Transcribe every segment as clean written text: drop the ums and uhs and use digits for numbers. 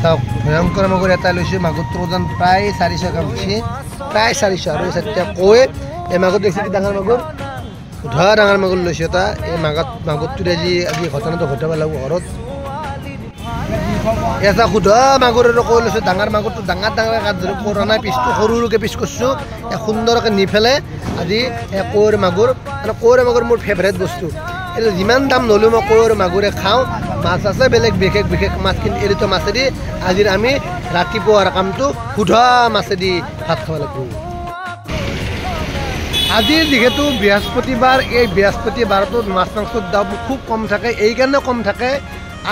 চাওক ভয়ংকৰ মাগুৰ এটা লৈছোঁ মাগুৰটো ওজন প্ৰায় 400 গ্ৰাম হৈছে প্ৰায় 400 আৰু এতিয়া কৈ এই মাগুৰ দেখিছে কি ডাঙৰ মাগুৰ ধৰা ডাঙৰ মাগুৰ লৈছোঁ এটা এই মাগুৰটোৰে আজি ঘটনাটো ঘটাব লাগিব ঘৰত এটা সুধা মাগুৰেৰে কৈ লৈছোঁ ডাঙৰ মাগুৰটো ডাঙৰ কাঠ ধৰি কৰা নাই পিচটো সৰু সৰুকৈ পিচ কৰিছোঁ সুন্দৰকৈ নি পেলাই আজি কৈৰ মাগুৰ আৰু কৈৰ মাগুৰ মোৰ ফেভৰেট বস্তু এইটো যিমান দাম ন'লেও মই কৈৰ মাগুৰে খাওঁ মাছ আছে বেলেগ বিশেষ মাছ কিন্তু এইটো মাছেদি আজিৰ আমি ৰাতিপুৱাৰ কামটো সুধা মাছেদি ভাত খাব লাগিব আজি যিহেতু বৃহস্পতিবাৰ এই বৃহস্পতিবাৰটোত মাছ মাংসৰ দাম খুব কম থাকে এইকাৰণে কম থাকে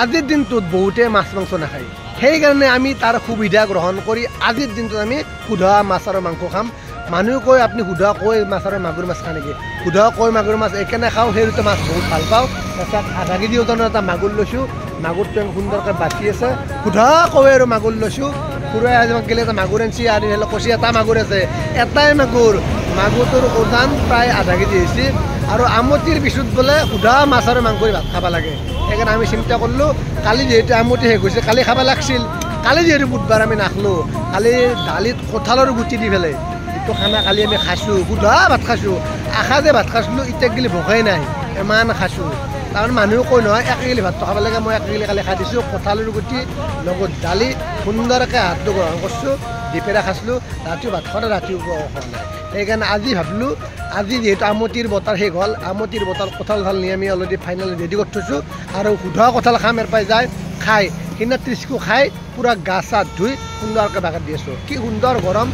আজিৰ দিনটোত বহুতে মাছ মাংস নাখায় সেইকাৰণে আমি তাৰ সুবিধা গ্ৰহণ কৰি আজিৰ দিনটোত আমি সুধা মাছ আৰু মাংস খাম মানুহে কয় আপুনি সুধা কৈ মাছ আৰু মাগুৰ মাছ খায় নেকি সুধা কৈ মাগুৰ মাছ এইকাৰণে খাওঁ সেই দুটা মাছ বহুত ভাল পাওঁ তাৰপিছত আধা কেজি ওজনৰ এটা মাগুৰ লৈছোঁ মাগুৰটো সুন্দৰকৈ বাচি আছে সুধা কৈ আৰু মাগুৰ লৈছোঁ খুৰাই আজি গ'লে এটা মাগুৰ আনিছে আৰু হেলে কচি এটা মাগুৰ আছে এটাই মাগুৰটোৰ ওজন প্ৰায় আধা কেজি হৈছে আৰু আমতিৰ পিছত বোলে সুধা মাছ আৰু মাংস ভাত খাব লাগে সেইকাৰণে আমি চিন্তা কৰিলোঁ কালি যিহেতু আমতি শেষ হৈছে কালি খাব লাগিছিল কালি যিহেতু বুধবাৰ আমি নাখালোঁ কালি দালিত কঁঠালৰ গুটি দি পেলাই যিটো খানা কালি আমি খাইছোঁ সুধা ভাত খাইছোঁ আশা যে ভাত খাইছিলোঁ এতিয়া গেলি ভোকেই নাই ইমান খাইছোঁ তাৰমানে মানুহে কয় নহয় 1 কিলো ভাতটো খাব লাগে মই 1 কিলো কালি খাই দিছোঁ কঁঠালৰ গুটি লগত দালি সুন্দৰকৈ হাতটো গ্ৰহণ কৰিছোঁ দিপেৰা খাইছিলোঁ ৰাতিও ভাত খোৱা ৰাতিও খোৱা নাই সেইকাৰণে আজি ভাবিলোঁ আজি যিহেতু আমতিৰ বতৰ শেষ হ'ল আমতিৰ বতৰ কঁঠাল নি আমি অলৰেডি ফাইনেল ৰেডি কৰি থৈছোঁ আৰু সুধা কঁঠাল খাম পাই যায় খাই সিদিনা ত্ৰিছকো খাই পূৰা গা চা ধুই সুন্দৰকৈ বাগাত দি আছোঁ কি সুন্দৰ গৰম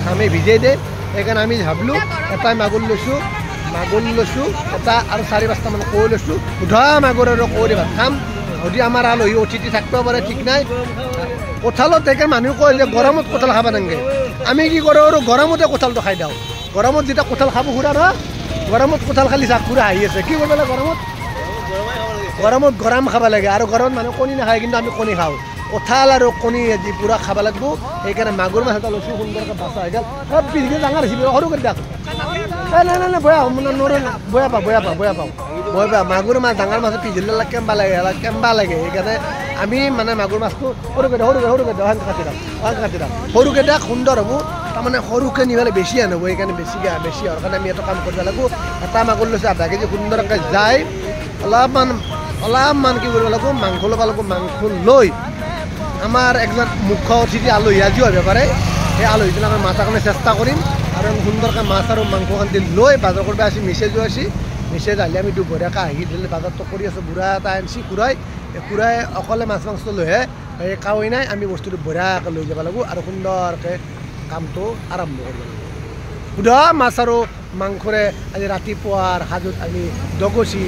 ঘামে ভিজাই দিয়ে সেইকাৰণে আমি ভাবিলোঁ এটাই মাগুৰ লৈছোঁ এটা আৰু 4-5টামান কৈ লৈছোঁ সুধা মাগুৰ আৰু কৈ ভাত খাম যদি আমাৰ আলহী অতিথি থাকিব পাৰে ঠিক নাই কঁঠালত সেইকাৰণে মানুহে কয় যে গৰমত কঁঠাল খাব নালাগে আমি কি কৰোঁ আৰু গৰমতে কঁঠালটো খাই দিওঁ গৰমত যেতিয়া কঁঠাল খাব খুৰা নহয় গৰমত কঁঠাল খালি চাক খুৰা আহি আছে কি কৰিব লাগে গৰমত গৰম খাব লাগে আৰু গৰমত মানুহে কণী নাখায় কিন্তু আমি কণী খাওঁ কঁঠাল আৰু কণী আজি পূৰা খাব লাগিব সেইকাৰণে মাগুৰ মাছ এটা লৈছোঁ সুন্দৰকৈ বাচা হৈ গ'ল পিছকে ডাঙৰ হৈছিল সৰু কৰি দিয়ক নাই বয়া পাওঁ মাগুৰ মাছ ডাঙৰ মাছ পিছলৈ কেম্বা লাগে সেইকাৰণে আমি মানে মাগুৰ মাছটো সৰুকৈ কাটি দিওঁ সৰুকৈ দিয়ক সুন্দৰ হ'ব তাৰমানে সৰুকৈ নিবলৈ বেছি আনিব সেইকাৰণে বেছি হোৱাৰ কাৰণে আমি এটা কাম কৰিব লাগিব এটা মাগুৰ লৈছোঁ আধা কেজি সুন্দৰকৈ যায় অলপমান কি কৰিব লাগিব মাংস ল'ব লাগিব মাংস লৈ আমাৰ একজন মুখ্য অতিথি আলহী আজিও আহিব পাৰে সেই আলহীজনক আমি মাতাৰ কাৰণে চেষ্টা কৰিম আৰু সুন্দৰকৈ মাছ আৰু মাংস কাটি লৈ বাজাৰ কৰিব আছে মেছেজো আছে মেছেজ আহিলে আমি দুপৰীয়াকৈ আহি দিলে বাজাৰটো কৰি আছোঁ বুঢ়া এটা আনিছি খুৰাই অকলে মাছ মাংস লৈহে এই কাৱৈ নাই আমি বস্তুটো বঢ়িয়াকৈ লৈ যাব লাগিব আৰু সুন্দৰকৈ কামটো আৰম্ভ কৰিব লাগিব সুধা মাছ আৰু মাংসৰে আজি ৰাতিপুৱাৰ সাজত আমি দগচি